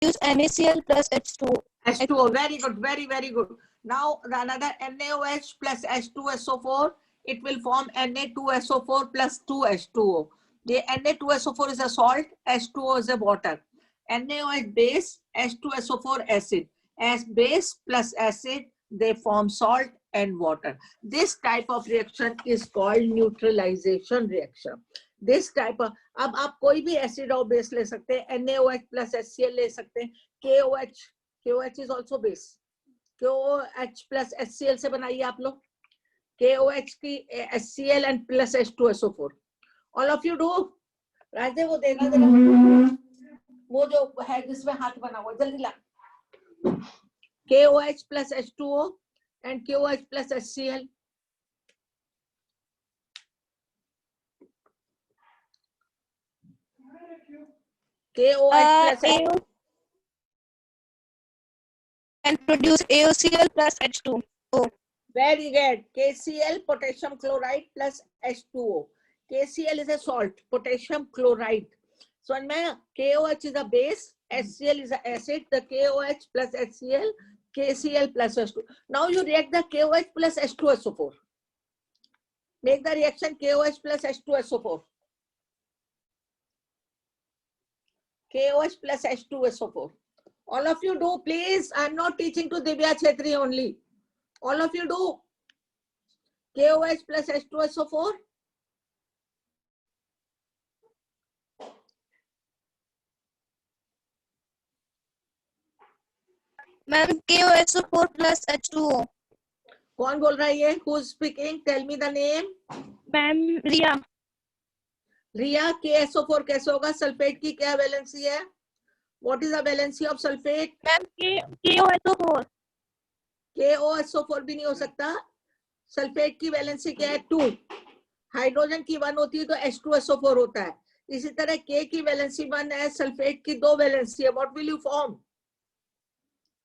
produce NaCl plus H2O. H2O. Very good. Very, very good. Now another NaOH plus H2SO4. It will form Na2SO4 plus 2H2O. The Na2SO4 is a salt. H2O is a water. NaOH base, H2SO4 acid. As base plus acid, they form salt and water. This type of reaction is called neutralization reaction. This type of, अब आप कोई भी acid और base ले सकते हैं, NaOH plus HCl ले सकते हैं, KOH is also base. KOH plus HCl से बनाइए आप लोग, KOH की HCl and plus H2SO4. All of you do. राजे वो देना वो जो है जिसमें हाथ बना हुआ जल्दी ला. KOH plus H2O and KOH plus HCl. KOH plus AO and produce AOCl plus H2O. Very good. KCl, potassium chloride plus H2O. KCl is a salt, potassium chloride. So when KOH is a base, HCl is an acid, the KOH plus HCl, KCl plus H2. Now you react the KOH plus H2SO4. Make the reaction KOH plus H2SO4. KOH plus H2SO4. All of you do, please. I'm not teaching to Divya Chetri only. All of you do. KOH plus H2SO4. Ma'am, KOSO4 plus H2O. कौन बोल रहा है ये? Who is speaking? Tell me the name. Ma'am, Riya. Riya, KSO4 कैसे होगा? Sulphate की क्या valency है? What is the valency of sulfate? Ma'am, KOSO4. KOSO4 भी नहीं हो सकता. सल्फेट की वैलेंसी क्या है? 2. हाइड्रोजन की 1 होती है तो H2SO4 होता है. इसी तरह K की वैलेंसी 1 है, सल्फेट की 2 वैलेंसी है. What will you form?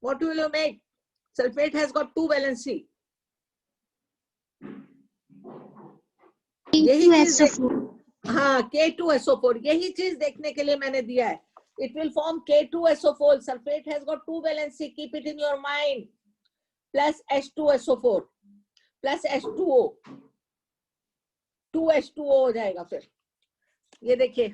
What will you make? Sulfate has got 2 valency. K2SO4. हाँ, K2SO4. यही चीज देखने के लिए मैंने दिया है. It will form K2SO4. Sulfate has got 2 valency. Keep it in your mind. Plus H2SO4 plus H2O. 2H2O हो जाएगा फिर. ये देखिए.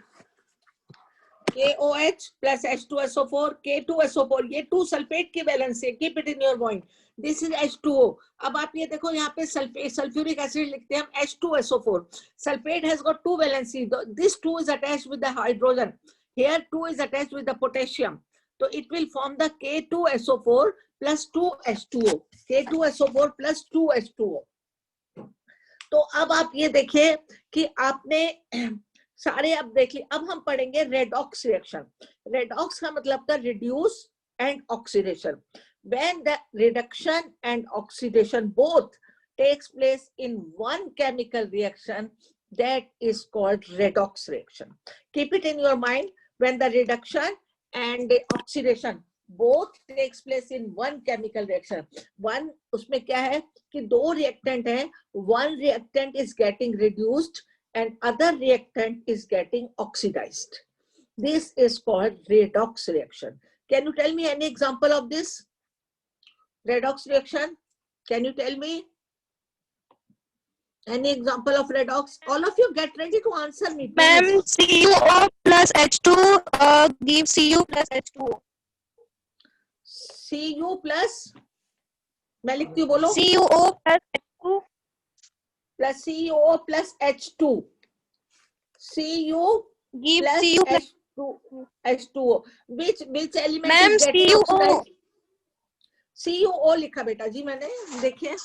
KOH plus H2SO4, K2SO4. ये 2 सल्फेट की वैलेंसी है. Keep it in your mind. This is H2O. अब आप ये देखो यहाँ पे सल्फ्यूरिक एसिड लिखते हैं हम H2SO4. Sulfate has got 2 valency. This 2 is attached with the hydrogen. Here 2 is attached with the potassium. So it will form the K2SO4 plus 2H2O. K2SO4 plus 2H2O. तो अब आप ये देखिए कि आपने सारे अब देख ली. अब हम पढ़ेंगे रेडॉक्स रिएक्शन. रेडॉक्स का मतलब था reduce and oxidation. When the reduction and oxidation both takes place in one chemical reaction, that is called redox reaction. Keep it in your mind. When the reduction and the oxidation both takes place in one chemical reaction, one उसमें क्या है कि 2 reactant है. One reactant is getting reduced and other reactant is getting oxidized. This is called redox reaction. Can you tell me any example of this redox reaction? Can you tell me any example of redox? All of you get ready to answer me. Ma'am, CuO plus H2 gives Cu plus H2O. Cu plus, मैं लिखती हूँ बोलो. CuO plus H2 plus CuO plus H2. Cu gives plus Cu plus H2O. Which element Ma'am, is getting CuO. oxidized? CuO लिखा बेटा जी मैंने. देखिए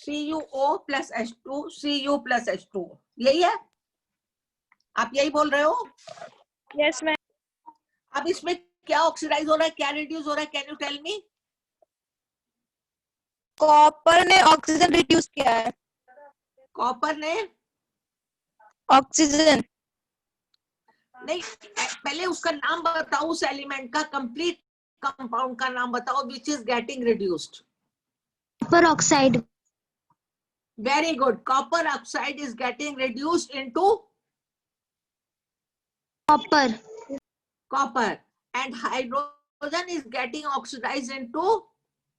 CuO plus H2, Cu plus H2O. यही है. आप यही बोल रहे हो? Yes, ma'am. अब इसमें क्या ऑक्सीडाइज हो रहा है, क्या रिड्यूस हो रहा है? Can you tell me? Copper ने ऑक्सीजन रिड्यूस किया है. कॉपर ने ऑक्सीजन नहीं, पहले उसका नाम बताओ. उस एलिमेंट का कंप्लीट कंपाउंड का नाम बताओ which is getting reduced. Copper oxide. Very good. Copper oxide is getting reduced into Copper. copper and hydrogen is getting oxidized into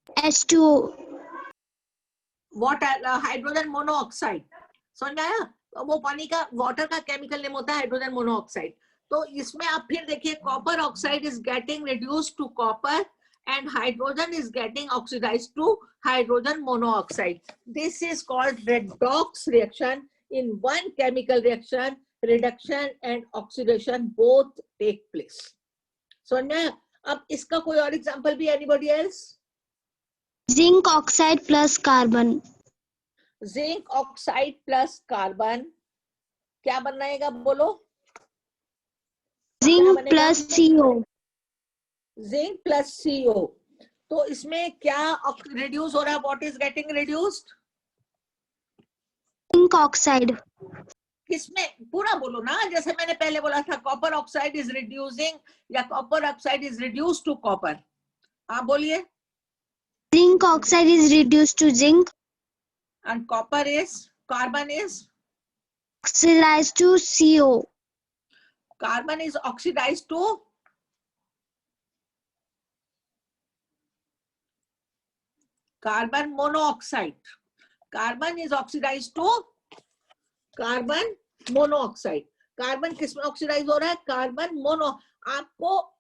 H2O. what? Hydrogen monoxide. समझ में आया? वो पानी का वाटर का केमिकल नेम होता है हाइड्रोजन मोनोऑक्साइड. तो इसमें आप फिर देखिए copper oxide is getting reduced to copper and hydrogen is getting oxidized to hydrogen monoxide. This is called redox reaction. In one chemical reaction, reduction and oxidation both take place. So now, अब इसका कोई और example भी anybody else? Zinc oxide plus carbon. Zinc oxide plus carbon क्या बनाएगा बोलो? Zinc plus CO. Zinc plus CO. तो इसमें क्या reduce हो रहा है? What is getting reduced? Zinc oxide. किसमें? पूरा बोलो ना, जैसे मैंने पहले बोला था कॉपर ऑक्साइड इज रिड्यूसिंग या copper oxide is reduced to copper. आप बोलिए. Zinc oxide is reduced to zinc. And copper is, carbon is, Oxidized to CO. carbon is oxidized to carbon monoxide. Carbon is oxidized to carbon monoxide. Carbon किसमें oxidise हो रहा है? Carbon mono. आपको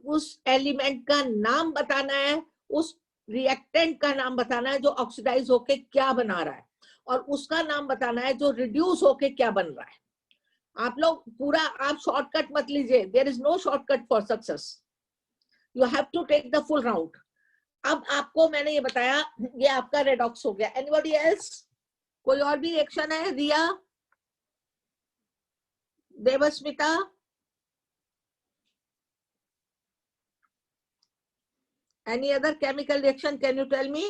उस element का नाम बताना है, उस रिएक्टेंट का नाम बताना है जो ऑक्सीडाइज होके क्या बना रहा है, और उसका नाम बताना है जो रिड्यूस होके क्या बन रहा है. आप लोग पूरा आप शॉर्टकट मत लीजिए. There is no shortcut for success. You have to take the full round. अब आपको मैंने ये बताया, ये आपका रेडॉक्स हो गया. Anybody else? कोई और भी रिएक्शन है? रिया, Devasmita, any other chemical reaction? Can you tell me?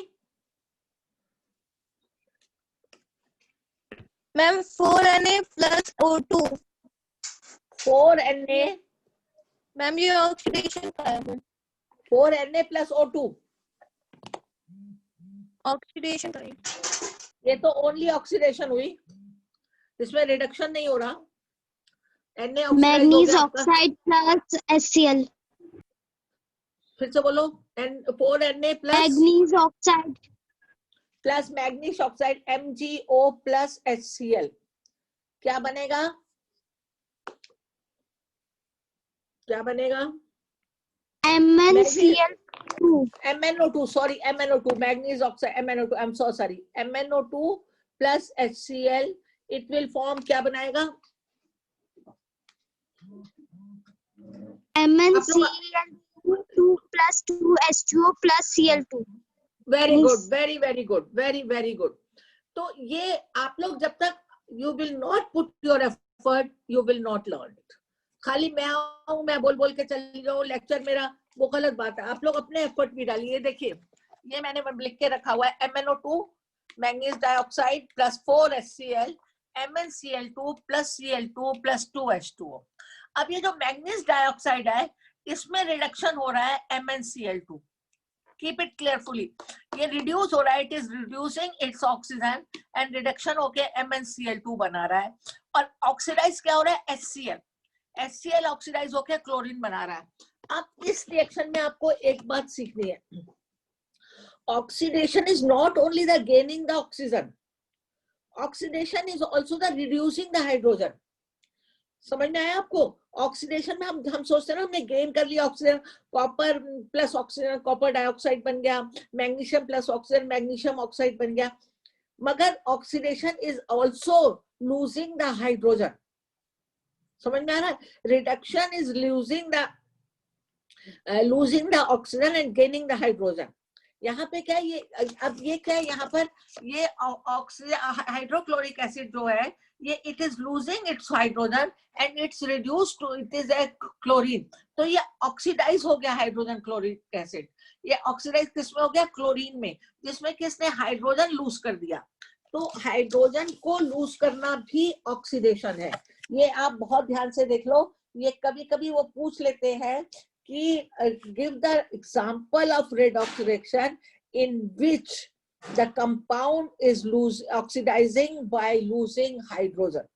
Ma'am, 4Na plus O2. 4Na. Ma'am, ये oxidation का है. 4Na plus O2. Oxidation का है. ये तो ओनली ऑक्सीडेशन हुई, इसमें रिडक्शन नहीं हो रहा. Manganese oxide plus HCl. फिर से बोलो. 4Na plus Manganese oxide. Plus magnesium oxide MgO plus HCl क्या बनेगा? क्या बनेगा? MnCl2. MnO2. Sorry, MnO2. Magnesium oxide MnO2. I am so sorry. MnO2 plus HCl. It will form क्या बनाएगा? MnCl2 plus 2H2O plus Cl2. Very good, very very good, very very good. तो ये आप लोग जब तक you will not put your effort, you will not learn it. खाली मैं आऊं, मैं बोल बोल के चली जाऊं लेक्चर मेरा, वो गलत बात है. आप लोग अपने एफर्ट भी डालिए. देखिए ये मैंने लिख के रखा हुआ है. MnO2 manganese dioxide plus 4HCl MnCl2 plus Cl2 plus 2H2O. अब ये जो मैग्नीज डाइऑक्साइड है इसमें रिडक्शन हो रहा है MnCl2. Keep it carefully. ये रिड्यूस हो रहा है, it is reducing it's oxygen and reduction होके MnCl2 बना रहा है. और ऑक्सीडाइज क्या हो रहा है? HCl ऑक्सीडाइज होके क्लोरीन बना रहा है. अब इस रिएक्शन में आपको एक बात सीखनी है. Oxidation is not only the gaining the oxygen, oxidation is also the reducing the hydrogen. समझ में आया आपको? ऑक्सीडेशन में हम सोचते हैं ना हमने गेन कर लिया oxygen, copper plus oxygen copper dioxide बन गया, magnesium plus oxygen magnesium oxide बन गया. मगर oxidation is also losing the hydrogen. समझ में आ रहा है? Reduction is losing the oxygen and gaining the hydrogen. यहाँ पे क्या ये, अब ये क्या है यहाँ पर, ये ऑक्सीजन हाइड्रोक्लोरिक एसिड जो है ये it is losing its hydrogen and it's reduced to it is a chlorine. तो ये ऑक्सीडाइज हो गया हाइड्रोजन क्लोरिक एसिड. ये ऑक्सीडाइज किसमें हो गया? क्लोरीन में, जिसमें किसने हाइड्रोजन लूज कर दिया. तो हाइड्रोजन को लूज करना भी ऑक्सीडेशन है. ये आप बहुत ध्यान से देख लो. ये कभी कभी वो पूछ लेते हैं कि give the example of redox reaction in which the compound is oxidizing by losing hydrogen.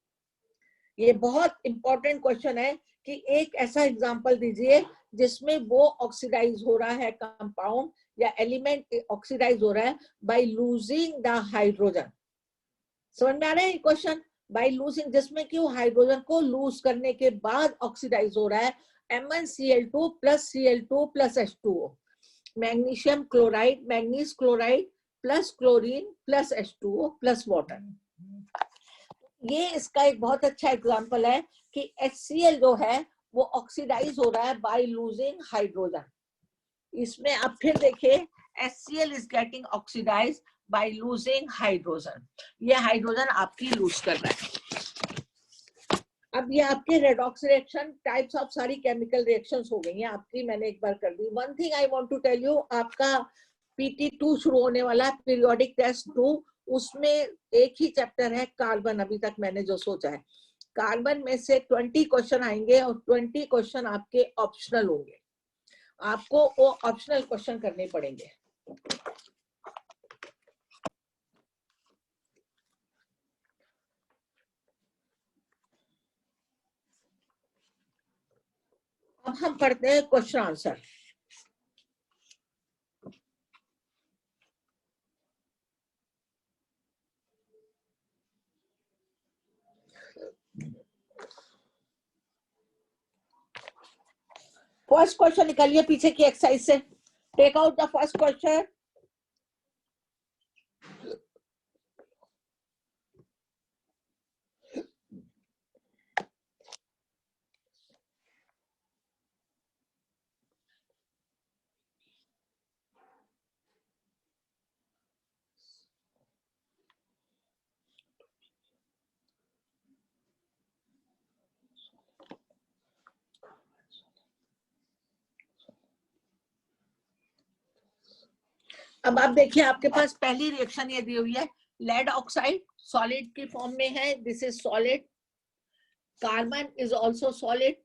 ये बहुत important question है कि एक ऐसा एग्जांपल दीजिए जिसमें वो ऑक्सीडाइज हो रहा है कंपाउंड या एलिमेंट ऑक्सीडाइज हो रहा है बाय लूजिंग द हाइड्रोजन। समझ में आ रहा है क्वेश्चन? बाय लूजिंग, जिसमें कि वो हाइड्रोजन को लूज करने के बाद ऑक्सीडाइज हो रहा है MnCl2 plus Cl2 plus H2O, magnesium chloride, manganese chloride plus chlorine plus H2O plus water. ये इसका एक बहुत अच्छा एग्जांपल है कि HCl जो है वो ऑक्सीडाइज हो रहा है बाय लूजिंग हाइड्रोजन। इसमें आप फिर देखिए HCl is getting oxidise by losing hydrogen. ये हाइड्रोजन आपकी लूज कर रहा है। अब ये आपके रेडॉक्स रिएक्शन टाइप्स ऑफ सारी केमिकल रिएक्शंस हो गई हैं आपकी, मैंने एक बार कर दी। One thing I want to tell you, आपका PT2 शुरू होने वाला है, पीरियोडिक टेस्ट 2, उसमें एक ही चैप्टर है कार्बन। अभी तक मैंने जो सोचा है कार्बन में से 20 क्वेश्चन आएंगे और 20 क्वेश्चन आपके ऑप्शनल होंगे, आपको वो ऑप्शनल क्वेश्चन करने पड़ेंगे। अब हम पढ़ते हैं क्वेश्चन आंसर। फर्स्ट क्वेश्चन निकालिए पीछे की एक्सरसाइज से। Take out the first question. अब आप देखिए आपके पास पहली रिएक्शन ये दी हुई है, लेड ऑक्साइड सॉलिड की फॉर्म में है, this is solid, carbon is also solid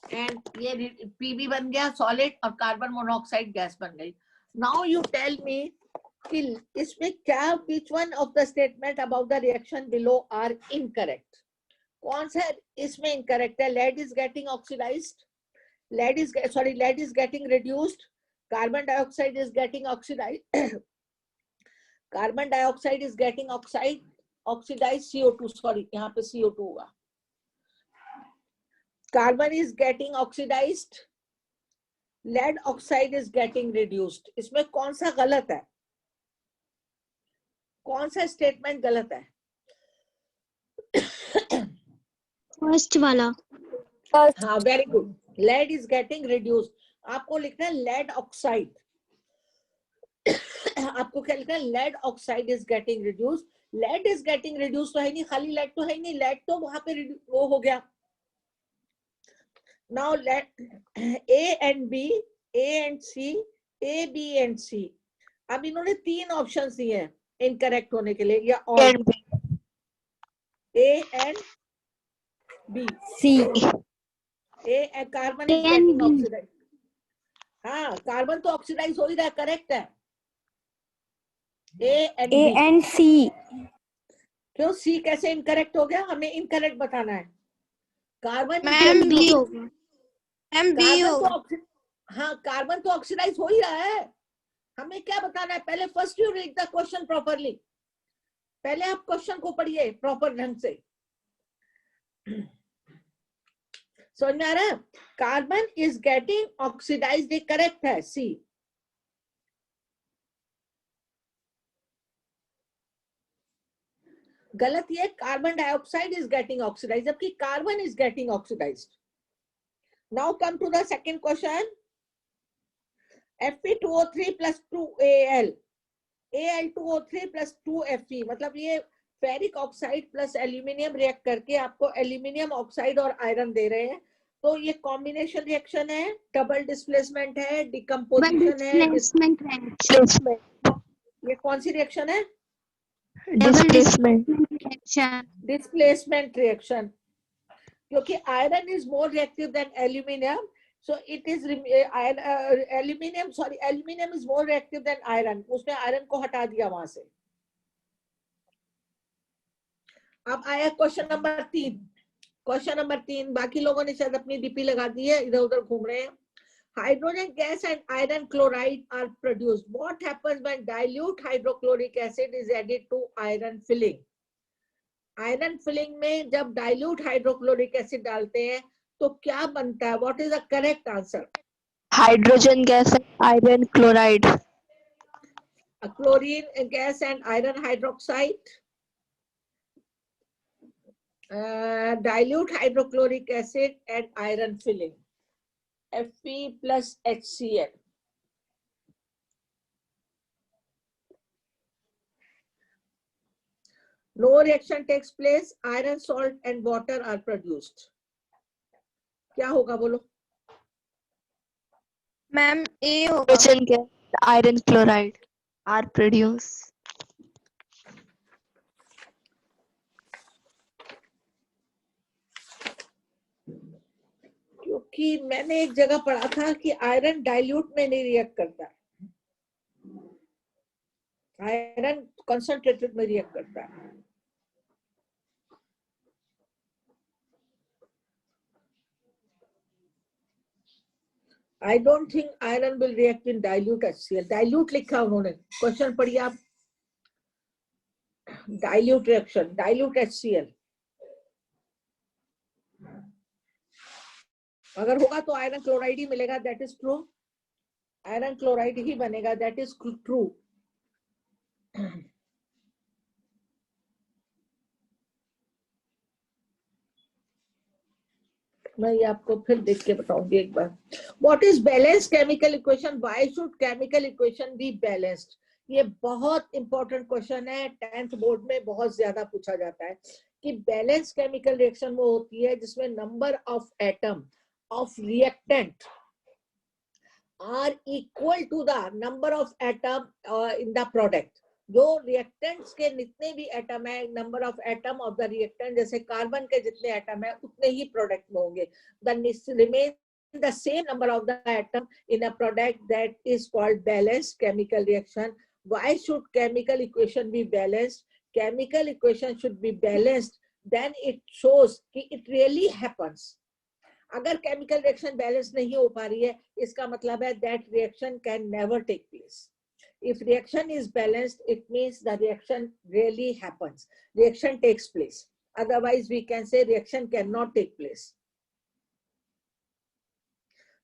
and ये Pb बन गया सॉलिड और कार्बन मोनोऑक्साइड गैस बन गई। नाउ यू टेल मी कि इसमें क्या which one of the statement about the reaction below are incorrect? कौन सा इसमें इनकरेक्ट है? Lead is getting oxidised, lead is getting reduced, carbon dioxide is getting oxidized carbon dioxide is getting oxidized CO2, sorry यहाँ पे CO2 होगा, carbon is getting oxidized, lead oxide is getting reduced। इसमें कौन सा गलत है? कौन सा स्टेटमेंट गलत है? फर्स्ट वाला। हाँ very good, lead is getting reduced। आपको लिखना है lead oxide आपको क्या लिखना है? lead oxide is getting reduced। lead is getting reduced तो है नहीं, खाली lead तो है नहीं, lead तो वहां पे वो हो गया। now lead A and B, A and C, A, B and C, अब इन्होंने 3 ऑप्शन दिए हैं इनकरेक्ट होने के लिए, या और A and B, C, A carbon is getting oxidise. हाँ कार्बन तो ऑक्सीडाइज हो ही रहा है, करेक्ट है। A and C, क्यों C कैसे इनकरेक्ट हो गया? हमें इनकरेक्ट बताना है। कार्बन मैम B होगा, मैम B होगा। हाँ कार्बन तो ऑक्सीडाइज हो ही रहा है, हमें क्या बताना है? पहले first you read the question properly, पहले आप क्वेश्चन को पढ़िए प्रॉपर ढंग से। समझ में आ रहा है? Carbon is getting oxidised, correct है सी। गलत ये carbon dioxide is getting oxidised, जबकि carbon is getting oxidised. Now come to the second question. Fe2O3 plus 2Al, Al2O3 plus 2Fe, मतलब ये ferric oxide plus aluminium react करके आपको aluminium oxide और iron दे रहे हैं। तो ये कॉम्बिनेशन रिएक्शन है, डबल डिस्प्लेसमेंट है, डिकम्पोजिशन है। ये कौन सी रिएक्शन है? डिस्प्लेसमेंट रिएक्शन, क्योंकि iron is more reactive than aluminium, so it is aluminum is more reactive than iron, उसने आयरन को हटा दिया वहां से। अब आया क्वेश्चन नंबर 3, क्वेश्चन नंबर 3, बाकी लोगों ने शायद अपनी डीपी लगा दी है, इधर उधर घूम रहे हैं. Hydrogen gas and iron chloride are produced. What happens when dilute hydrochloric acid is added to iron filling? Iron filling में जब dilute hydrochloric acid डालते हैं तो क्या बनता है? What is the correct answer? Hydrogen gas and iron chloride. A chlorine gas and iron hydroxide. Dilute hydrochloric acid and iron filling. Fe plus HCl. No reaction takes place. Iron salt and water are produced. क्या होगा बोलो? Ma'am, A होगा. Hydrogen gas, iron chloride are produced. क्योंकि मैंने एक जगह पढ़ा था कि आयरन डाइल्यूट में नहीं रिएक्ट करता, आयरन कंसंट्रेटेड में रिएक्ट करता है. I don't think iron will react in dilute HCl. Dilute लिखा उन्होंने, क्वेश्चन पढ़िए आप. Dilute reaction, dilute HCl. अगर होगा तो आयरन क्लोराइड ही मिलेगा, that is true. Iron chloride ही बनेगा, दैट इज ट्रू. मैं ये आपको फिर देख के बताऊंगी एक बार. What is balance chemical equation? Why should chemical equation be balanced? ये बहुत इंपॉर्टेंट क्वेश्चन है, 10th बोर्ड में बहुत ज्यादा पूछा जाता है कि बैलेंस केमिकल रिएक्शन वो होती है जिसमें number of atom of reactant are equal to the number of atom in the product. जो रिएक्टेंट्स के जितने भी एटम है, number of atom of the reactant, जैसे कार्बन के जितने एटम है उतने ही प्रोडक्ट में होंगे. Remain the same number of the atom in a product, that is called balanced chemical reaction. Why should chemical equation be balanced? Chemical equation should be balanced, then it shows कि it really happens. अगर chemical reaction balance नहीं हो पा रही है, इसका मतलब है that reaction can never take place. If reaction is balanced, it means the reaction really happens. Reaction takes place. Otherwise, we can say reaction cannot take place.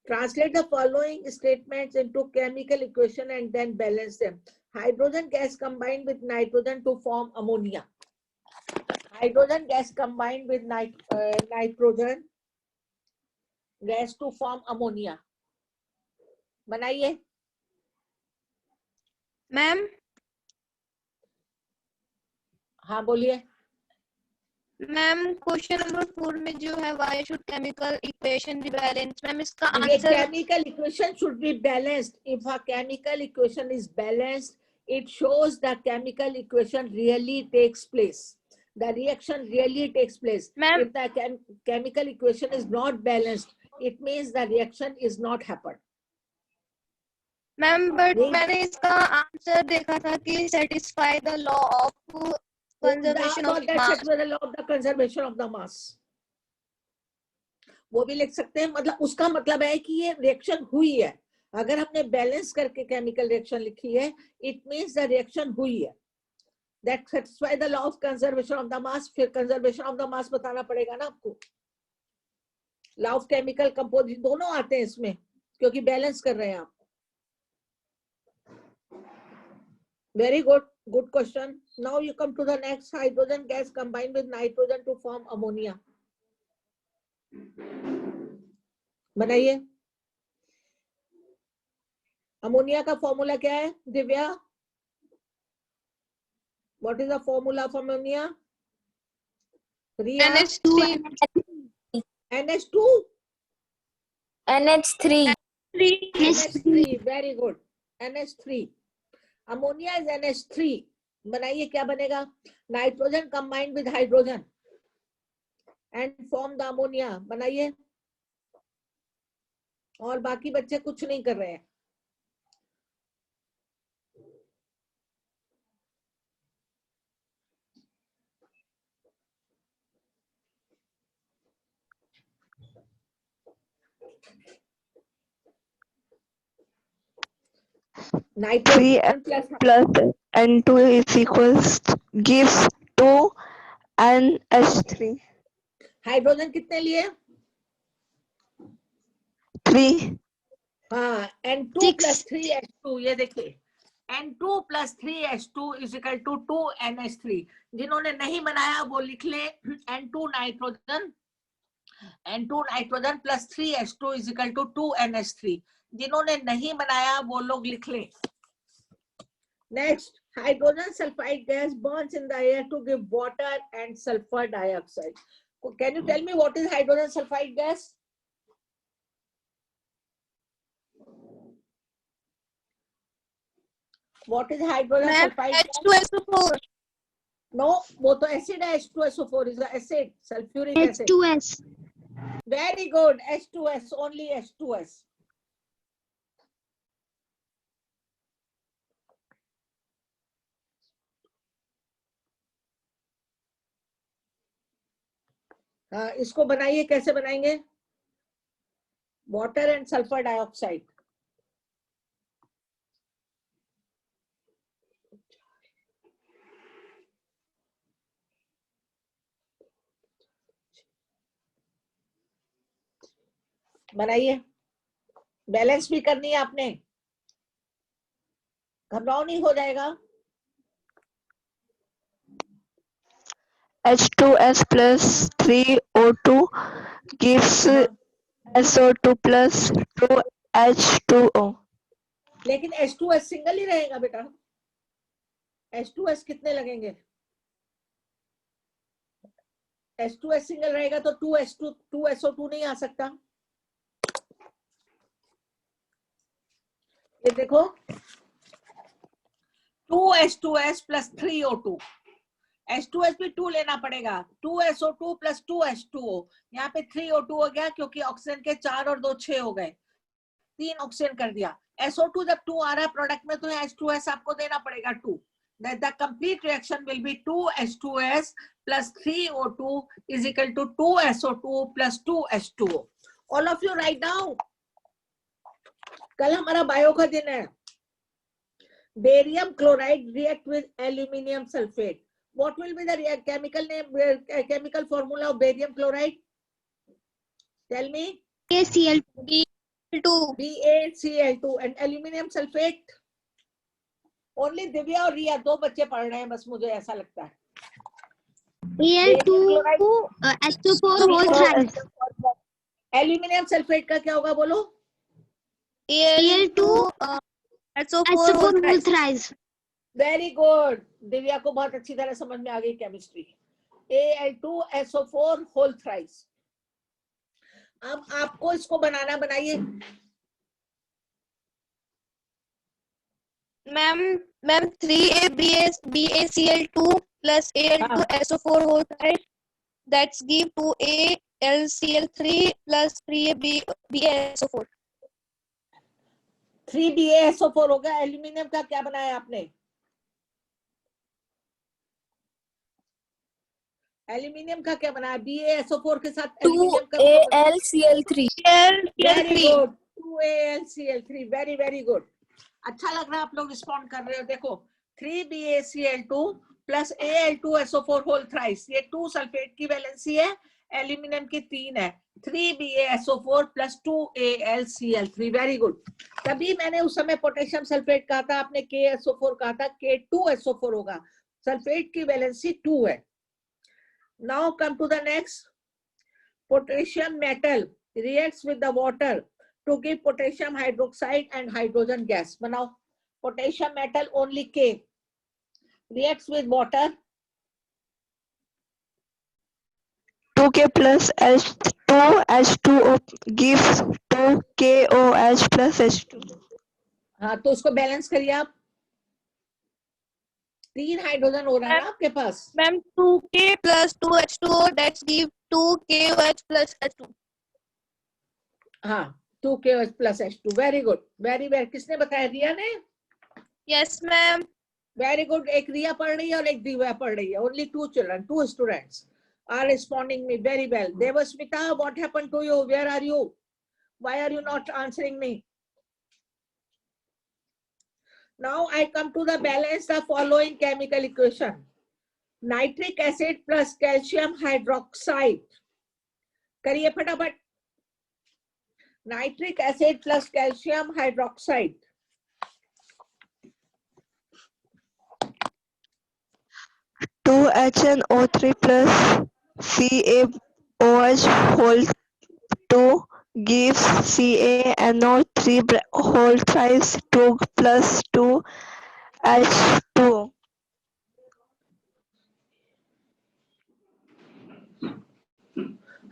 Translate the following statements into chemical equation and then balance them. Hydrogen gas combined with nitrogen to form ammonia. Hydrogen gas combined with nitrogen gas to form ammonia. बनाइए. Ma'am, हाँ बोलिए. Ma'am question number 4 में जो है why should chemical equation be balanced? Ma'am इसका ये answer chemical equation should be balanced. If a chemical equation is balanced, it shows the chemical equation really takes place. The reaction really takes place. Ma'am. If the chemical equation is not balanced, it means the reaction is not happened. Ma'am but मैंने इसका answer देखा था कि satisfy the law of conservation of mass. The law of the conservation of the mass. वो भी लिख सकते हैं. मतलब उसका मतलब है कि ये रिएक्शन हुई है. अगर हमने बैलेंस करके केमिकल रिएक्शन लिखी है, इट मींस द रिएक्शन हुई है. That satisfy the law of conservation of the mass. फिर कंजर्वेशन ऑफ द मास बताना पड़ेगा ना आपको. लॉ ऑफ केमिकल कंपोजिशन दोनों आते हैं इसमें, क्योंकि बैलेंस कर रहे हैं आप. Very good, good question. Now you come to the next. Hydrogen gas combined with nitrogen to form ammonia. बनाइए. अमोनिया का फॉर्मूला क्या है Divya? What is the formula of ammonia? Riya? NH2. NH3. NH3. Very good. NH3. Ammonia is NH3. बनाइए क्या बनेगा? Nitrogen combined with hydrogen and form the ammonia. बनाइए. और बाकी बच्चे कुछ नहीं कर रहे हैं. Nitrogen plus N2 is equals gives 2 NH3 hydrogen कितने लिए? 3 हाँ, N2 Six. plus 3H2, ये देखिए N2 plus 3H2 is equal to 2NH3। जिन्होंने नहीं बनाया वो लिख ले N2 nitrogen plus 3H2 is equal to 2NH3। जिन्होंने नहीं बनाया वो लोग लिख ले। Next, hydrogen sulfide gas burns in the air to give water and sulfur dioxide. Can you tell me what is hydrogen sulfide gas? What is hydrogen Ma'am, sulfide gas? H2SO4. No, वो तो acid है, H2SO4 is the acid, sulfuric acid. H2S. Very good, H2S, only H2S. हाँ, इसको बनाइए, कैसे बनाएंगे? Water and sulphur dioxide. बनाइए, balance भी करनी है आपने, घबराओ नहीं, हो जाएगा। H2S plus 3O2 gives SO2 plus 2H2O. लेकिन H2S सिंगल ही रहेगा बेटा, H2S कितने लगेंगे? H2S सिंगल रहेगा तो 2SO2 नहीं आ सकता। ये देखो 2H2S plus 3O2, H2S भी 2 लेना पड़ेगा, 2SO2 plus 2H2O। यहाँ पे 3O2 हो गया क्योंकि ऑक्सीजन के 4 और 2 6 हो गए, 3 ऑक्सीजन कर दिया। SO2 जब 2 आ रहा है प्रोडक्ट में तो H2S आपको देना पड़ेगा 2। The complete reaction will be 2H2S plus 3O2 is equal to 2SO2 plus 2H2O. All of you write down. कल हमारा बायो का दिन है। Barium chloride react with aluminium sulfate. What will be the chemical name, chemical formula of barium chloride? Tell me. BaCl2. BaCl2 and aluminium sulfate. Only Divya और रिया 2 बच्चे पढ़ रहे हैं बस, मुझे ऐसा लगता है। Al2 SO4 whole thrice. Aluminium sulphate का क्या होगा बोलो? Al2 SO4 whole thrice. Very good, Divya को बहुत अच्छी तरह समझ में आ गई केमिस्ट्री। Al2SO4 whole thrice. अब आपको इसको बनाना, बनाइए। Ma'am 3ABACl2 plus Al2SO4 whole thrice, that's give 2AlCl3 plus 3ABASO4. 3BaSO4 हो गया। एल्यूमिनियम का क्या बनाया आपने? एल्यूमिनियम का क्या बनाया? BaSO4 के साथ एल्यूमिनियम का 2AlCl3. Very good, 2AlCl3, very very good. अच्छा लग रहा है, आप लोग रिस्पॉन्ड कर रहे हो। देखो 3BaCl2 plus Al2SO4 whole thrice, ये 2 सल्फेट की वैलेंसी है, एल्यूमिनियम की 3 है। 3BaSO4 plus 2AlCl3, very good. तभी मैंने उस समय पोटेशियम सल्फेट कहा था, आपने KSO4 कहा था, K2SO4 होगा। सल्फेट की वैलेंसी 2 है। Now come to the next. Potassium metal reacts with the water to give potassium hydroxide and hydrogen gas. बनाओ, potassium metal only K reacts with water. 2K plus H2O gives 2KOH plus H2. हाँ, तो उसको balance करिए आप। 3 hydrogen हो रहा है ना आपके पास। Ma'am 2K plus 2H2O, that's give 2KOH plus H2. हाँ, 2KOH plus H2, very good, very very. किसने बताया? रिया ने। Yes ma'am. Very good. एक रिया पढ़ रही है और एक दिव्या पढ़ रही है। Only 2 children, 2 students are responding me very well. Devasmita, what happened to you? Where are you? Why are you not answering me? Now I come to the balance the following chemical equation. Nitric acid plus calcium hydroxide. करिए फटाफट. Nitric acid plus calcium hydroxide. Two HNO3 plus CaOH whole 2 gives CaNO3 whole thrice 2 plus 2 H2O.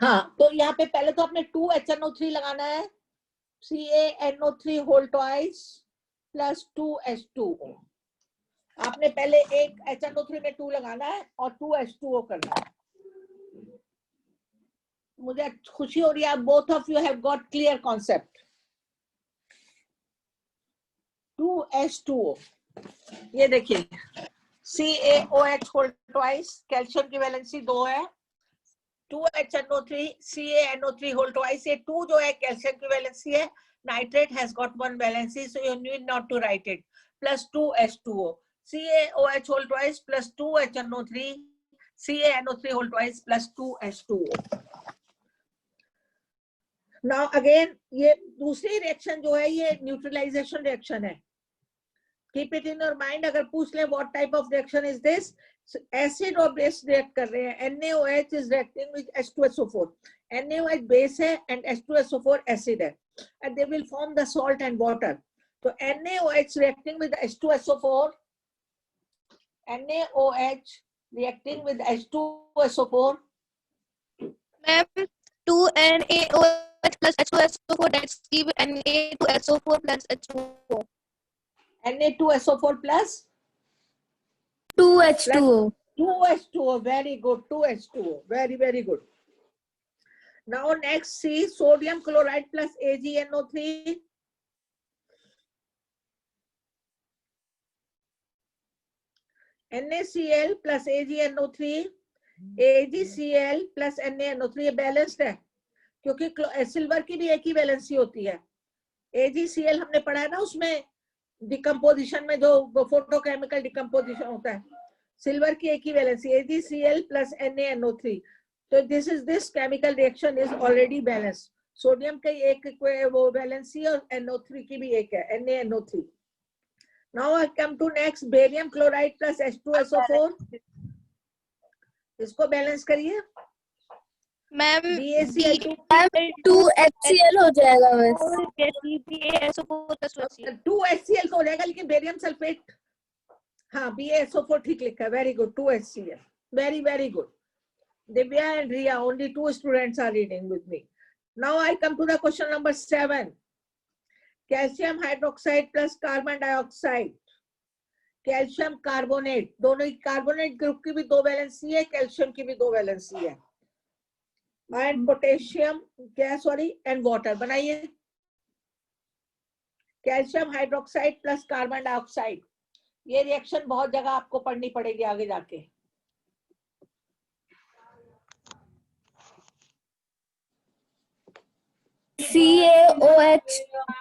हाँ, तो यहाँ पे पहले तो आपने 2HNO3 लगाना है. CaNO3 whole twice plus 2H2O. आपने पहले एक HNO3 में 2 लगाना है और 2H2O करना है. मुझे खुशी हो रही है, both of you have got clear concept. 2H2O. ये देखिए, CaOH whole twice, कैल्शियम की वैलेंसी 2 है. 2HNO3, CaNO3 whole twice, ये 2 जो है कैल्शियम की वैलेंसी है. Nitrate has got 1 valency, so you need not to write it. Plus 2H2O. CaOH whole twice plus 2HNO3, CaNO3 whole twice plus 2H2O. Now again, ये दूसरी reaction जो है ये न्यूट्रलाइजेशन रिएक्शन है. Keep it in your mind. अगर पूछ ले what type of reaction is this? Acid और base react कर रहे हैं. NaOH is reacting with H2SO4. NaOH base है and H2SO4 acid है, and they will form the salt and water. So NaOH reacting with H2SO4. NaOH reacting with H2SO4. Ma'am, 2NaOH plus H2SO4, that's give Na2SO4 plus H2O. Na2SO4 plus 2H2O. 2H2O. Very good. 2H2O. Very, very good. Now next, see sodium chloride plus AgNO3. NaCl plus AgNO3. AgCl plus NaNO3. ये balanced है क्योंकि silver की भी एक ही valency होती है. AgCl हमने पढ़ा है ना, उसमें डिकम्पोजिशन में जो फोटोकेमिकल डिकम्पोजिशन होता है. सिल्वर की एक ही वैलेंसी AgCl plus NaNO3. तो this chemical reaction is already balanced. Sodium की एक वो वैलेंसी और NO3 की भी एक है, NaNO3. Now I come to next, barium chloride plus H2SO4. इसको बैलेंस करिए. मैम BaCl2 2HCl हो जाएगा बस. BaSO4 plus 2HCl. 2HCl तो हो जाएगा, लेकिन बेरियम सल्फेट. हाँ, BaSO4 ठीक लिखा है. Very good. 2HCl. Very, very good. Divya and Riya, only 2 students are reading with me. Now I come to the question number 7. Calcium hydroxide plus carbon dioxide. Calcium carbonate, दोनों ही carbonate group की भी 2 valency है, calcium की भी 2 valency है. And potassium क्या, sorry, and water. बनाइए. Calcium hydroxide plus carbon dioxide. ये रिएक्शन बहुत जगह आपको पढ़नी पड़ेगी आगे जाके. CaOH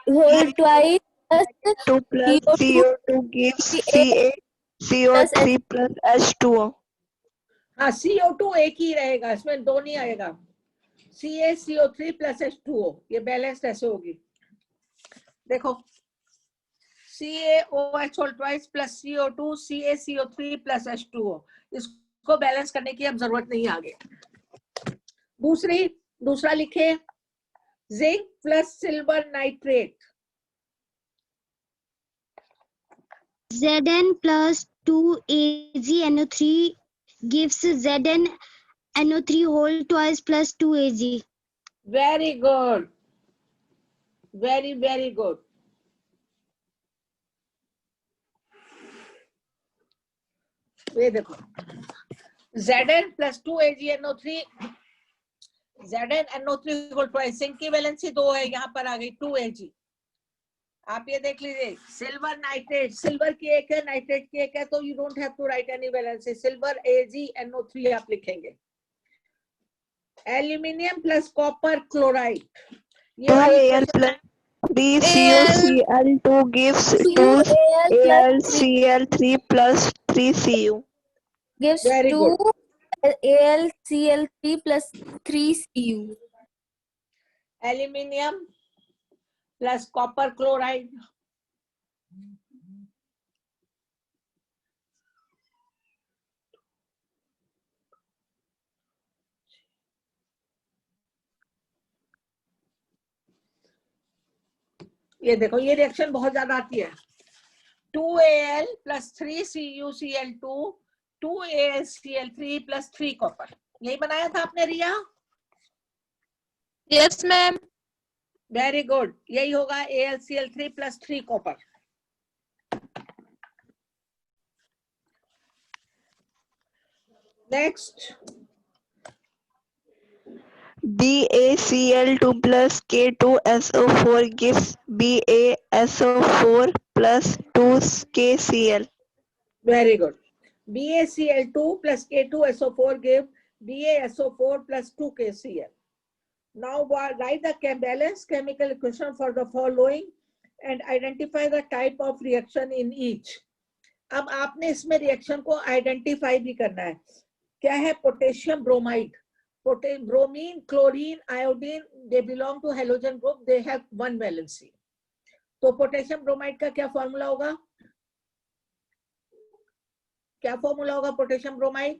whole twice plus 2 plus CO2 gives CaCO3 plus H2O. हाँ, CO2 एक ही रहेगा, इसमें 2 नहीं आएगा. CaCO3 plus H2O. ये बैलेंस्ड ऐसे होगी. देखो, CaOH whole twice plus CO2, CaCO3 plus H2O. इसको बैलेंस करने की अब जरूरत नहीं है आगे. दूसरा लिखे, zinc plus silver nitrate. Zn plus 2AgNO3 gives ZnNO3 whole twice plus 2Ag. Very good. Very, very good. ये देखो, Zn plus 2AgNO3. ZnNO3 whole twice. Zinc की वैलेंसी 2 है, यहाँ पर आ गई 2Ag. आप ये देख लीजिए, सिल्वर नाइट्रेट, सिल्वर की एक है, नाइट्रेट की एक है, तो you don't have to write any valency. Silver AgNO3 आप लिखेंगे. Aluminium plus copper chloride. ये 3CuCl2 gives 2AlCl3 plus 3Cu. gives Very 2 good. AlCl3 plus 3Cu. Aluminium plus copper chloride. ये देखो ये रिएक्शन बहुत ज्यादा आती है. 2Al plus 3CuCl2 2AlCl3 plus 3 copper. यही बनाया था आपने रिया? Yes, ma'am. Very good. यही होगा AlCl3 plus 3 copper. Next. BaCl2 plus K2SO4 gives BaSO4 plus 2KCl. Very good. BaCl2 plus K2SO4 give BaSO4 plus 2KCl. Now write the balance chemical equation for the following and identify the type of reaction in each. अब आपने इसमें reaction को identify भी करना है. क्या है? Potassium bromide. Bromine, chlorine, iodine, they belong to halogen group. They have one valency. तो पोटेशियम ब्रोमाइड का क्या फॉर्मूला होगा? क्या फॉर्मूला होगा potassium bromide?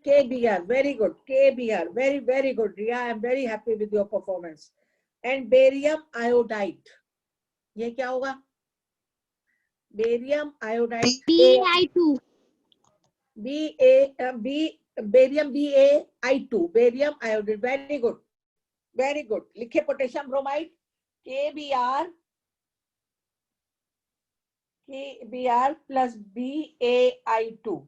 KBr. Very good. KBr. Very, very good. Riya, I am very happy with your performance. And barium iodide. ये क्या होगा? Barium iodide. Bi2. Barium Ba(I2). Barium iodide. Very good. Very good. लिखे potassium bromide. KBr plus Ba(I2).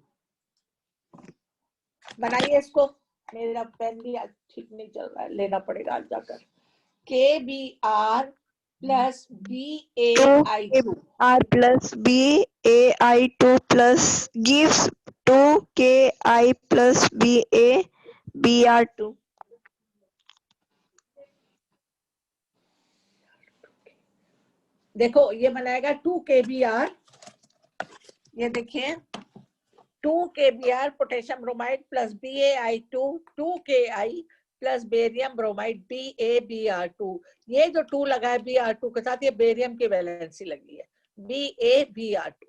बनाइए इसको. मेरा pen भी आज ठीक नहीं चल रहा है, लेना पड़ेगा आज जाकर. KBr plus Ba(I2). R plus Ba(I2) plus gives 2Ki plus Br2. देखो ये बनाएगा 2 KBr. ये देखिए 2 KBr potassium bromide plus Ba(I2) 2 Ki plus barium bromide BaBr2. ये जो 2 लगा है Br2 के साथ, ये बेरियम की वैलेंसी लगी है. BaBr2.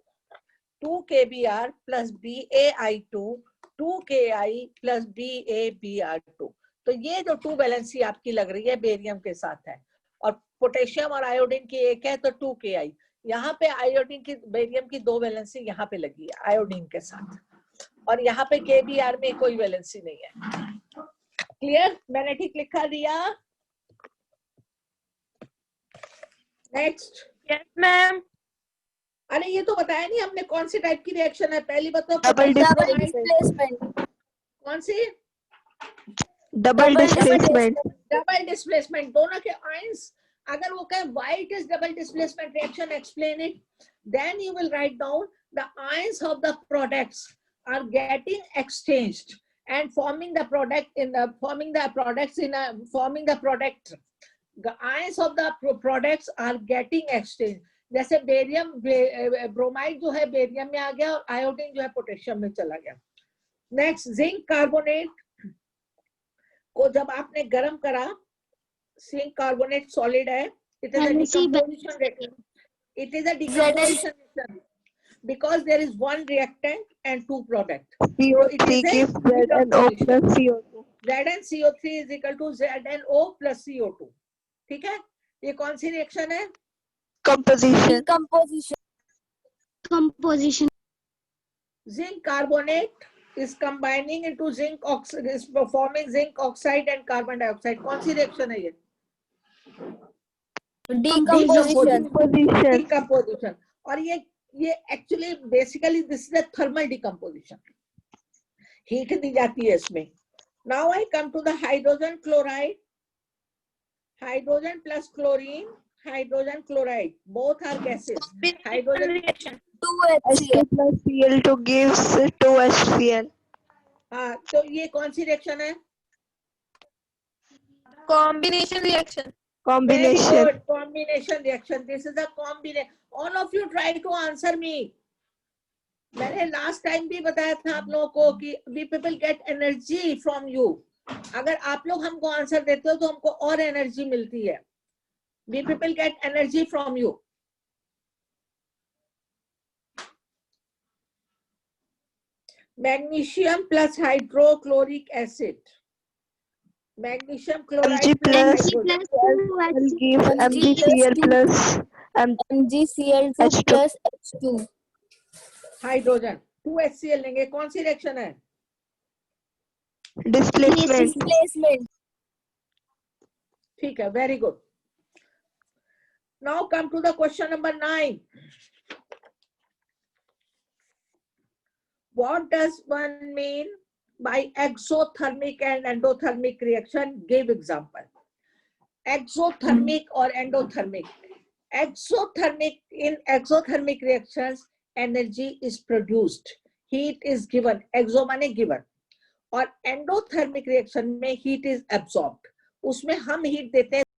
2 KBr plus Ba(I2) 2 Ki plus BaBr2. तो ये जो 2 वैलेंसी आपकी लग रही है बेरियम के साथ है, और पोटेशियम और आयोडीन की एक है तो 2 Ki. यहाँ पे आयोडीन की बेरियम की 2 वैलेंसी यहाँ पे लगी है आयोडीन के साथ, और यहाँ पे KBr में कोई वैलेंसी नहीं है. क्लियर? मैंने ठीक लिखा दिया? नेक्स्ट. Yes, ma'am. अरे ये तो बताया नहीं हमने कौन सी टाइप की रिएक्शन है. पहली बात तो Double Displacement. कौन सी? Double displacement. Double displacement. दोनों के आयंस अगर वो कहे why it is double displacement reaction, explain it. Then you will write down the ions of the products are getting exchanged and forming the product. The ions of the products are getting exchanged. जैसे barium bromide जो है barium में आ गया और iodine जो है potassium में चला गया. नेक्स्ट, जिंक कार्बोनेट को जब आपने गर्म करा, जिंक कार्बोनेट सॉलिड है, it is a decomposition reaction. It is a decomposition reaction because there is one reactant and 2 products. CO3 gives ZNO plus CO2. ZnCO3 is equal to ZnO plus CO2. ठीक है? ये कौन सी reaction है? Composition. Composition. Zinc carbonate is combining into zinc oxide, is forming zinc oxide and carbon dioxide. कौन सी reaction है ये? Decomposition. और ये actually basically this is a thermal decomposition. Heat दी जाती है इसमें. Now I come to the hydrogen chloride. Hydrogen plus chlorine, hydrogen chloride, both are gases. Hydrogen reaction. H2 plus Cl2 gives 2HCl. हाँ, तो ये कौन सी रिएक्शन है? Combination reaction. Combination. Very good. Combination reaction. This is a combination. All of you try to answer me. मैंने last time भी बताया था आप लोगों को कि we people get energy from you. अगर आप लोग हमको आंसर देते हो तो हमको और एनर्जी मिलती है. We people get energy from you. Magnesium plus hydrochloric acid. Magnesium chloride Mg plus plus Mg hydrogen. plus 2 will H2. give MgCl plus MgCl2 H2. plus H2. Hydrogen 2HCl लेंगे. कौन सी रिएक्शन है? displacement. Displacement. ठीक है. Very good. Now come to the question number 9. What does one mean by exothermic and endothermic reaction? Give example. Exothermic or endothermic? Exothermic, in exothermic reactions, energy is produced, heat is given. Exo माने given. और endothermic reaction में heat is absorbed. उसमें हम heat देते हैं